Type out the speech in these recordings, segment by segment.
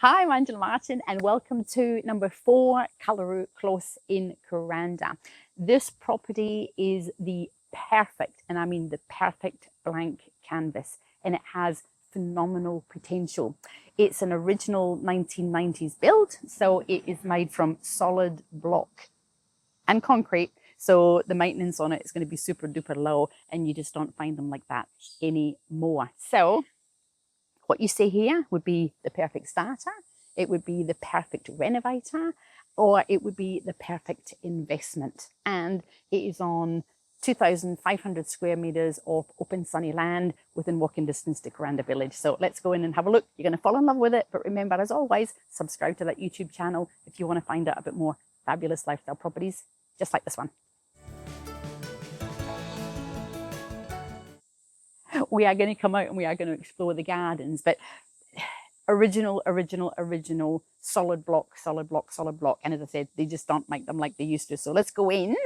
Hi, I'm Angela Martin and welcome to number 4 Culleru Close in Kuranda. This property is the perfect, and I mean the perfect blank canvas, and it has phenomenal potential. It's an original 1990s build, so it is made from solid block and concrete. So the maintenance on it is going to be super duper low, and you just don't find them like that anymore. So what you see here would be the perfect starter, it would be the perfect renovator, or it would be the perfect investment. And it is on 2,500 square meters of open sunny land within walking distance to Kuranda Village. So let's go in and have a look. You're going to fall in love with it, but remember, as always, subscribe to that YouTube channel if you want to find out a bit more fabulous lifestyle properties just like this one. We are going to come out and we are going to explore the gardens, but original solid block. And as I said, they just don't make them like they used to. So let's go in.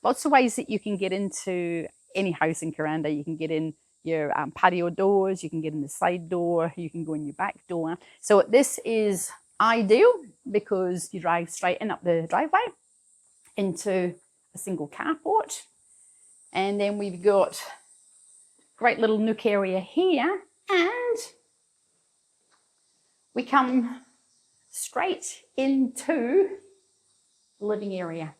Lots of ways that you can get into any house in Kuranda. You can get in your patio doors, you can get in the side door, you can go in your back door. So this is ideal because you drive straight in up the driveway into a single carport. And then we've got great little nook area here, and we come straight into the living area.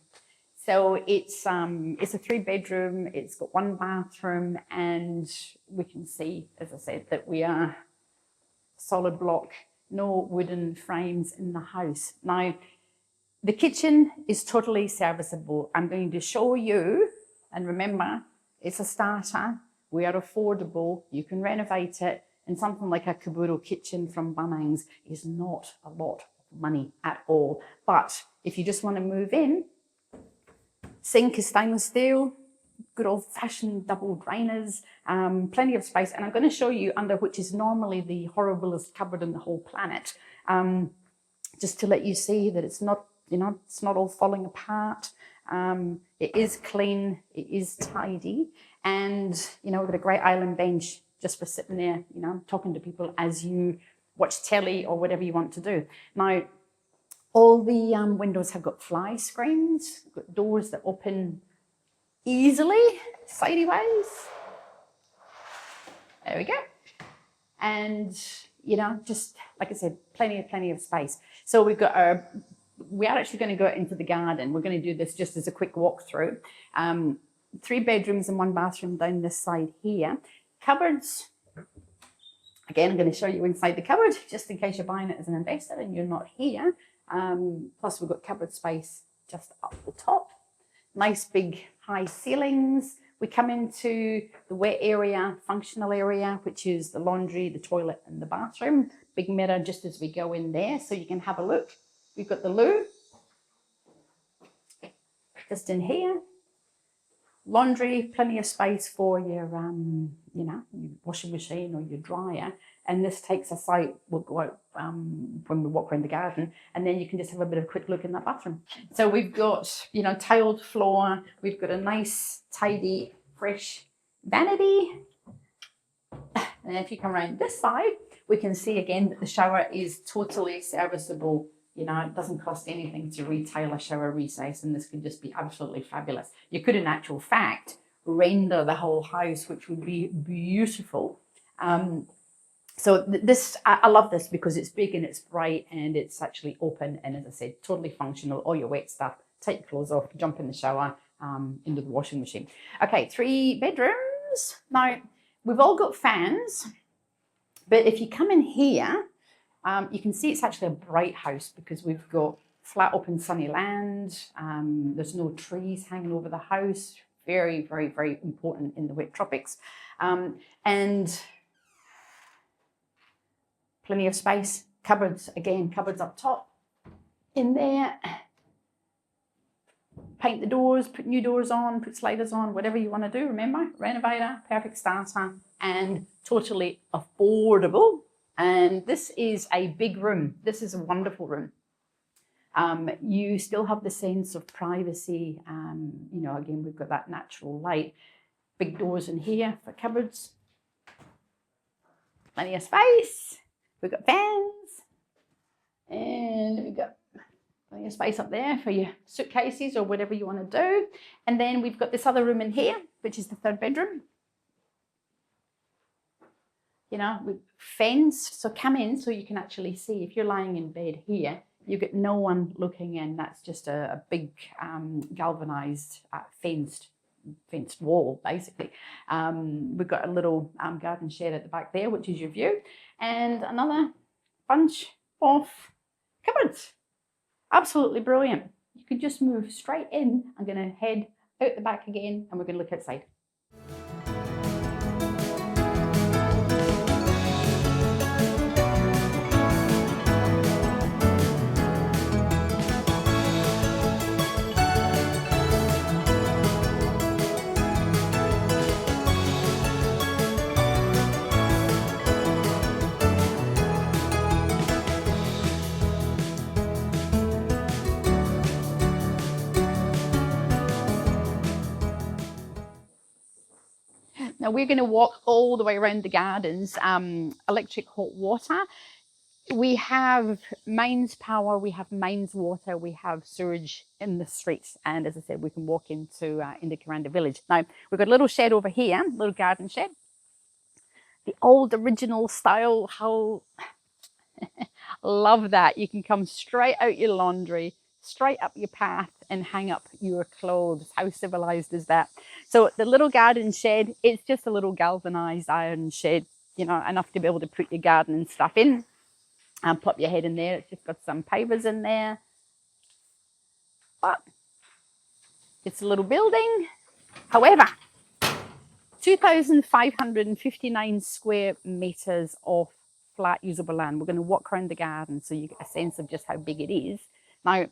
So it's a 3-bedroom, it's got 1 bathroom, and we can see, as I said, that we are solid block, no wooden frames in the house. Now, the kitchen is totally serviceable. I'm going to show you, and remember, it's a starter. We are affordable, you can renovate it, and something like a Kaburo kitchen from Bunnings is not a lot of money at all. But if you just want to move in, sink is stainless steel, good old-fashioned double drainers, plenty of space, and I'm going to show you under which is normally the horriblest cupboard in the whole planet, just to let you see that it's not, it's not all falling apart. It is clean, it is tidy, and we've got a great island bench just for sitting there, talking to people as you watch telly or whatever you want to do. Now, all the windows have got fly screens, got doors that open easily, sideways. There we go. And, just like I said, plenty of space. So we are actually going to go into the garden. We're going to do this just as a quick walkthrough. 3 bedrooms and 1 bathroom down this side here. Cupboards. Again, I'm going to show you inside the cupboard, just in case you're buying it as an investor and you're not here. Plus, we've got cupboard space just up the top. Nice big high ceilings. We come into the wet area, functional area, which is the laundry, the toilet, and the bathroom. Big mirror just as we go in there, so you can have a look. We've got the loo just in here. Laundry, plenty of space for your, your washing machine or your dryer. And this takes us out, we'll go out when we walk around the garden, and then you can just have a bit of a quick look in that bathroom. So we've got, tiled floor. We've got a nice, tidy, fresh vanity. And if you come around this side, we can see again that the shower is totally serviceable. It doesn't cost anything to retail a shower recess, and this could just be absolutely fabulous. You could, in actual fact, render the whole house, which would be beautiful. So I love this because it's big and it's bright and it's actually open, and as I said, totally functional. All your wet stuff, take your clothes off, jump in the shower, into the washing machine. Okay, 3 bedrooms. Now, we've all got fans, but if you come in here, you can see it's actually a bright house because we've got flat, open, sunny land. There's no trees hanging over the house. Very, very, very important in the wet tropics. And plenty of space. Cupboards, again, cupboards up top. In there, paint the doors, put new doors on, put sliders on, whatever you want to do. Remember, renovator, perfect starter, and totally affordable. And this is a big room. This is a wonderful room. You still have the sense of privacy. Again, we've got that natural light. Big doors in here for cupboards. Plenty of space. We've got fans. And we've got plenty of space up there for your suitcases or whatever you want to do. And then we've got this other room in here, which is the third bedroom. You know, with fenced, so come in so you can actually see. If you're lying in bed here, you get no one looking in. That's just a big galvanized fenced wall, basically. We've got a little garden shed at the back there, which is your view, and another bunch of cupboards. Absolutely brilliant. You can just move straight in. I'm going to head out the back again, and we're going to look outside. Now we're going to walk all the way around the gardens. Electric hot water. We have mains power, we have mains water, we have sewage in the streets. And as I said, we can walk into Kuranda village. Now we've got a little shed over here, little garden shed. The old original style, how love that. You can come straight out your laundry, straight up your path and hang up your clothes. How civilized is that? So the little garden shed, it's just a little galvanized iron shed, you know, enough to be able to put your garden and stuff in and pop your head in there. It's just got some pavers in there. But it's a little building. However, 2,559 square meters of flat usable land. We're going to walk around the garden so you get a sense of just how big it is. Now,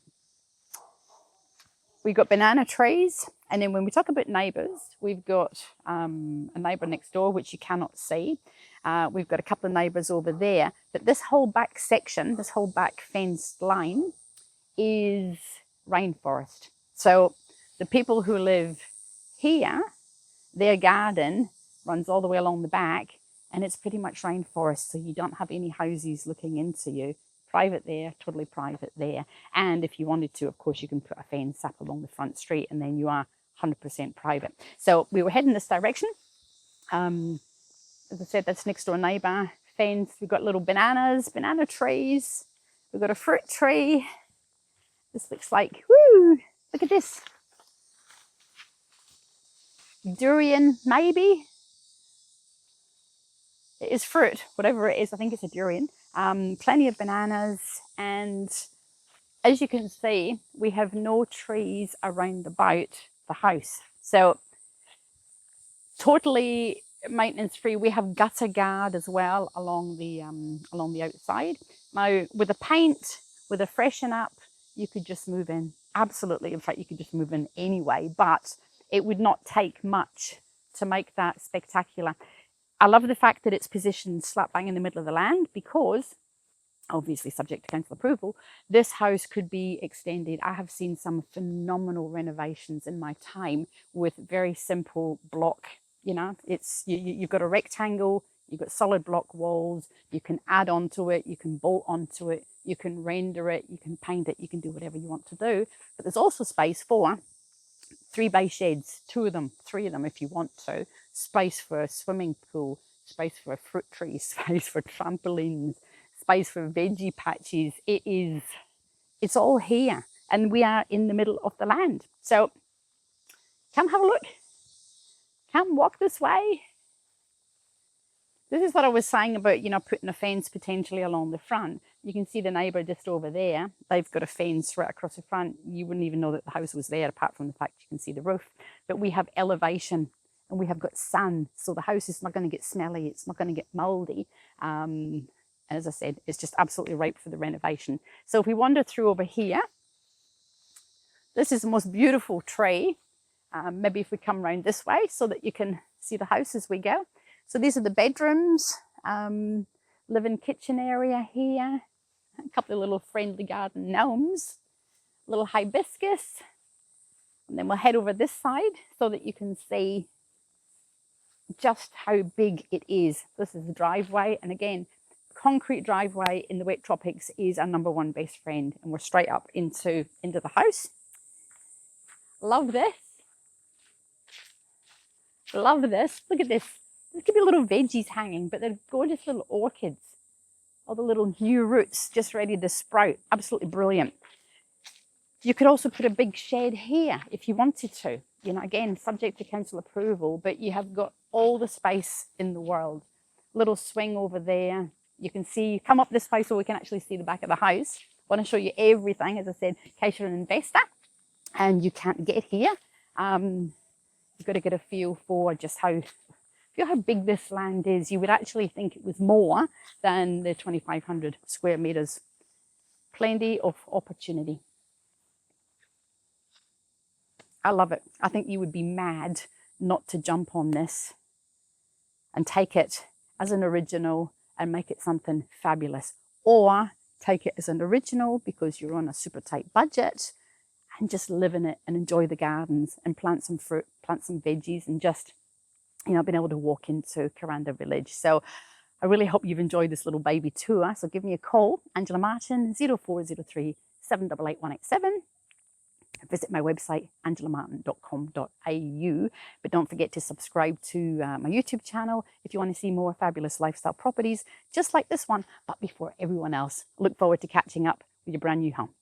we've got banana trees, and then when we talk about neighbours, we've got a neighbour next door which you cannot see. We've got a couple of neighbours over there, but this whole back section, this whole back fenced line is rainforest. So the people who live here, their garden runs all the way along the back, and it's pretty much rainforest, so you don't have any houses looking into you. Private there, totally private there. And if you wanted to, of course, you can put a fence up along the front street, and then you are 100% private. So we were heading this direction. As I said, that's next door neighbour fence. We've got little bananas, banana trees. We've got a fruit tree. This looks like, whoo, look at this. Durian, maybe. It is fruit, whatever it is. I think it's a durian. Plenty of bananas, and as you can see, we have no trees around about the house. So totally maintenance free. We have gutter guard as well along the outside. Now with a paint, with a freshen up, you could just move in. Absolutely. In fact, you could just move in anyway, but it would not take much to make that spectacular. I love the fact that it's positioned slap bang in the middle of the land, because obviously subject to council approval, this house could be extended. I have seen some phenomenal renovations in my time with very simple block. You know, it's you've got a rectangle, you've got solid block walls, you can add onto it, you can bolt onto it, you can render it, you can paint it, you can do whatever you want to do. But there's also space for 3 bay sheds, 2 of them, 3 of them if you want to, space for a swimming pool, space for a fruit tree, space for trampolines, space for veggie patches. It's all here, and we are in the middle of the land. So come have a look, come walk this way. This is what I was saying about, you know, putting a fence potentially along the front. You can see the neighbour just over there. They've got a fence right across the front. You wouldn't even know that the house was there, apart from the fact you can see the roof. But we have elevation, and we have got sun, so the house is not going to get smelly. It's not going to get mouldy. As I said, it's just absolutely ripe for the renovation. So if we wander through over here, this is the most beautiful tree. Maybe if we come around this way so that you can see the house as we go. So these are the bedrooms, living kitchen area here, a couple of little friendly garden gnomes, little hibiscus, and then we'll head over this side so that you can see just how big it is. This is the driveway, and again, concrete driveway in the wet tropics is our number one best friend, and we're straight up into the house. Love this. Love this. Look at this. There could be little veggies hanging, but they're gorgeous little orchids. All the little new roots just ready to sprout. Absolutely brilliant. You could also put a big shed here if you wanted to. You know, again, subject to council approval, but you have got all the space in the world. Little swing over there. You can see, come up this way so we can actually see the back of the house. I want to show you everything, as I said, in case you're an investor and you can't get here. You've got to get a feel for just how big this land is. You would actually think it was more than the 2,500 square meters. Plenty of opportunity. I love it. I think you would be mad not to jump on this and take it as an original and make it something fabulous, or take it as an original because you're on a super tight budget and just live in it and enjoy the gardens and plant some fruit, plant some veggies, and just, you know, being able to walk into Kuranda Village. So I really hope you've enjoyed this little baby tour. So give me a call, Angela Martin, 0403 788 187. Visit my website, angelamartin.com.au. But don't forget to subscribe to my YouTube channel if you want to see more fabulous lifestyle properties just like this one, but before everyone else. Look forward to catching up with your brand new home.